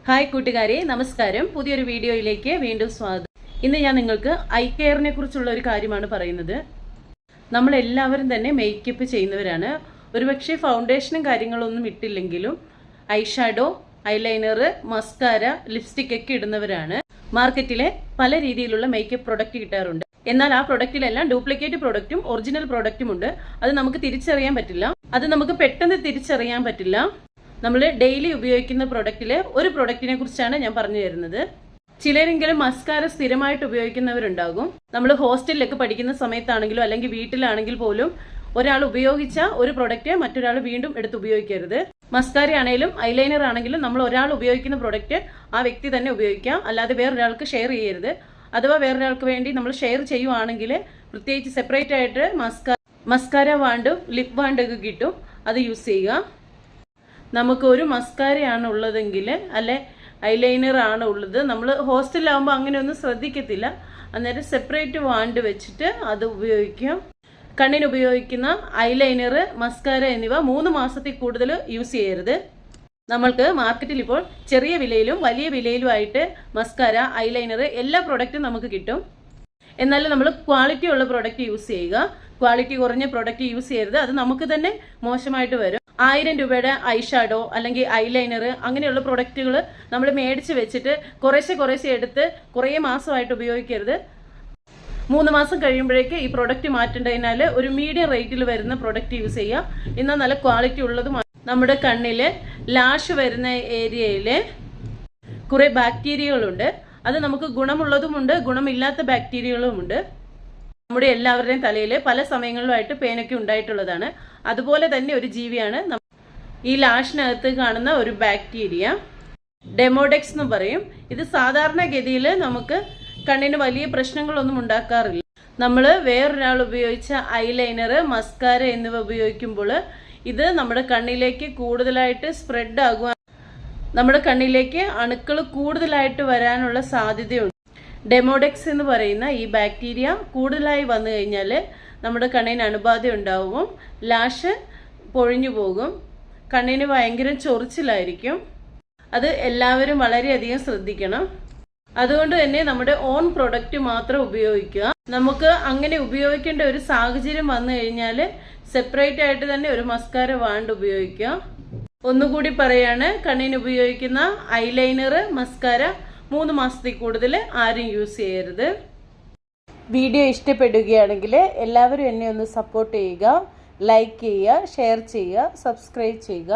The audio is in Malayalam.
ഹായ് കൂട്ടുകാരെ, നമസ്കാരം. പുതിയൊരു വീഡിയോയിലേക്ക് വീണ്ടും സ്വാഗതം. ഇന്ന് ഞാൻ നിങ്ങൾക്ക് ഐ കെയറിനെ കുറിച്ചുള്ള ഒരു കാര്യമാണ് പറയുന്നത്. നമ്മളെല്ലാവരും തന്നെ മേക്കപ്പ് ചെയ്യുന്നവരാണ്. ഒരുപക്ഷെ ഫൗണ്ടേഷനും കാര്യങ്ങളൊന്നും ഇട്ടില്ലെങ്കിലും eye shadow, eyeliner, mascara, lipstick ഒക്കെ ഇടുന്നവരാണ്. മാർക്കറ്റിലെ പല രീതിയിലുള്ള മേക്കപ്പ് പ്രൊഡക്റ്റ് കിട്ടാറുണ്ട്. എന്നാൽ ആ പ്രൊഡക്റ്റിലെല്ലാം ഡ്യൂപ്ലിക്കേറ്റ് പ്രൊഡക്റ്റും ഒറിജിനൽ പ്രൊഡക്റ്റും ഉണ്ട്. അത് നമുക്ക് തിരിച്ചറിയാൻ പറ്റില്ല. അത് നമുക്ക് പെട്ടെന്ന് തിരിച്ചറിയാൻ പറ്റില്ല. നമ്മൾ ഡെയിലി ഉപയോഗിക്കുന്ന പ്രൊഡക്റ്റിലെ ഒരു പ്രൊഡക്റ്റിനെ കുറിച്ചാണ് ഞാൻ പറഞ്ഞു തരുന്നത്. ചിലരെങ്കിലും മസ്കാര സ്ഥിരമായിട്ട് ഉപയോഗിക്കുന്നവരുണ്ടാകും. നമ്മൾ ഹോസ്റ്റലിലൊക്കെ പഠിക്കുന്ന സമയത്താണെങ്കിലും അല്ലെങ്കിൽ വീട്ടിലാണെങ്കിൽ പോലും ഒരാൾ ഉപയോഗിച്ച ഒരു പ്രൊഡക്റ്റ് മറ്റൊരാൾ വീണ്ടും എടുത്ത് ഉപയോഗിക്കരുത്. മസ്കാര ആണെങ്കിലും ഐലൈനർ ആണെങ്കിലും നമ്മൾ ഒരാൾ ഉപയോഗിക്കുന്ന പ്രൊഡക്റ്റ് ആ വ്യക്തി തന്നെ ഉപയോഗിക്കാം. അല്ലാതെ വേറൊരാൾക്ക് ഷെയർ ചെയ്യരുത്. അഥവാ വേറൊരാൾക്ക് വേണ്ടി നമ്മൾ ഷെയർ ചെയ്യുവാണെങ്കിൽ പ്രത്യേകിച്ച് സെപ്പറേറ്റ് ആയിട്ട് മസ്കാര വാണ്ടും ലിപ് വാണ്ടൊക്കെ കിട്ടും. അത് യൂസ് ചെയ്യുക. നമുക്ക് ഒരു മസ്കാരയാണ് ഉള്ളതെങ്കിൽ അല്ലെ ഐലൈനർ ആണ് ഉള്ളത്, നമ്മൾ ഹോസ്റ്റലിലാകുമ്പോൾ അങ്ങനെയൊന്നും ശ്രദ്ധിക്കത്തില്ല. അന്നേരം സെപ്പറേറ്റ് വാണ്ട് വെച്ചിട്ട് അത് ഉപയോഗിക്കാം. കണ്ണിന് ഉപയോഗിക്കുന്ന ഐലൈനർ, മസ്കാര എന്നിവ 3 മാസത്തിൽ കൂടുതൽ യൂസ് ചെയ്യരുത്. നമ്മൾക്ക് മാർക്കറ്റിൽ ഇപ്പോൾ ചെറിയ വിലയിലും വലിയ വിലയിലുമായിട്ട് മസ്കാര, ഐലൈനർ എല്ലാ പ്രൊഡക്റ്റും നമുക്ക് കിട്ടും. എന്നാലും നമ്മൾ ക്വാളിറ്റി ഉള്ള പ്രൊഡക്റ്റ് യൂസ് ചെയ്യുക. ക്വാളിറ്റി കുറഞ്ഞ പ്രൊഡക്റ്റ് യൂസ് ചെയ്യരുത്. അത് നമുക്ക് തന്നെ മോശമായിട്ട് വരും. 1000 രൂപയുടെ ഐ ഷാഡോ അല്ലെങ്കിൽ ഐലൈനർ അങ്ങനെയുള്ള പ്രൊഡക്റ്റുകൾ നമ്മൾ മേടിച്ച് വെച്ചിട്ട് കുറേശ്ശെ എടുത്ത് കുറേ മാസമായിട്ട് ഉപയോഗിക്കരുത്. 3 മാസം കഴിയുമ്പോഴേക്ക് ഈ പ്രൊഡക്റ്റ് മാറ്റേണ്ടതിനാൽ ഒരു മീഡിയം റേറ്റിൽ വരുന്ന പ്രൊഡക്റ്റ് യൂസ് ചെയ്യുക. എന്നാൽ നല്ല ക്വാളിറ്റി ഉള്ളതും. നമ്മുടെ കണ്ണിൽ ലാഷ് വരുന്ന ഏരിയയിൽ കുറേ ബാക്ടീരിയകളുണ്ട്. അത് നമുക്ക് ഗുണമുള്ളതുമുണ്ട്, ഗുണമില്ലാത്ത ബാക്ടീരിയകളുമുണ്ട്. നമ്മുടെ എല്ലാവരുടെയും തലയിൽ പല സമയങ്ങളിലുമായിട്ട് പേനൊക്കെ ഉണ്ടായിട്ടുള്ളതാണ്. അതുപോലെ തന്നെ ഒരു ജീവിയാണ് ഈ ലാഷിനകത്ത് കാണുന്ന ഒരു ബാക്ടീരിയ. ഡെമോഡെക്സ് എന്ന് പറയും. ഇത് സാധാരണഗതിയിൽ നമുക്ക് കണ്ണിന് വലിയ പ്രശ്നങ്ങളൊന്നും ഉണ്ടാക്കാറില്ല. നമ്മൾ വേറൊരാൾ ഉപയോഗിച്ച ഐലൈനർ, മസ്കാര എന്നിവ ഉപയോഗിക്കുമ്പോൾ ഇത് നമ്മുടെ കണ്ണിലേക്ക് കൂടുതലായിട്ട് സ്പ്രെഡ് ആകുക, നമ്മുടെ കണ്ണിലേക്ക് അണുക്കൾ കൂടുതലായിട്ട് വരാനുള്ള സാധ്യതയുണ്ട്. ഡെമോഡെക്സ് എന്ന് പറയുന്ന ഈ ബാക്ടീരിയ കൂടുതലായി വന്നു കഴിഞ്ഞാൽ നമ്മുടെ കണ്ണിന് അണുബാധ ഉണ്ടാവും. ലാഷ് പൊഴിഞ്ഞു പോകും. കണ്ണിന് ഭയങ്കര ചൊറിച്ചിലായിരിക്കും. അത് എല്ലാവരും വളരെയധികം ശ്രദ്ധിക്കണം. അതുകൊണ്ട് തന്നെ നമ്മുടെ ഓൺ പ്രൊഡക്റ്റ് മാത്രം ഉപയോഗിക്കുക. നമുക്ക് അങ്ങനെ ഉപയോഗിക്കേണ്ട ഒരു സാഹചര്യം വന്നു കഴിഞ്ഞാൽ സെപ്പറേറ്റ് ആയിട്ട് തന്നെ ഒരു മസ്കാര വാണ്ട് ഉപയോഗിക്കുക. ഒന്നുകൂടി പറയാണ്, കണ്ണിന് ഉപയോഗിക്കുന്ന ഐലൈനർ, മസ്കാര 3 മാസത്തിൽ കൂടുതൽ ആരും യൂസ് ചെയ്യരുത്. വീഡിയോ ഇഷ്ടപ്പെടുകയാണെങ്കിൽ എല്ലാവരും എന്നെ ഒന്ന് സപ്പോർട്ട് ചെയ്യുക. ലൈക്ക് ചെയ്യുക, ഷെയർ ചെയ്യുക, സബ്സ്ക്രൈബ് ചെയ്യുക.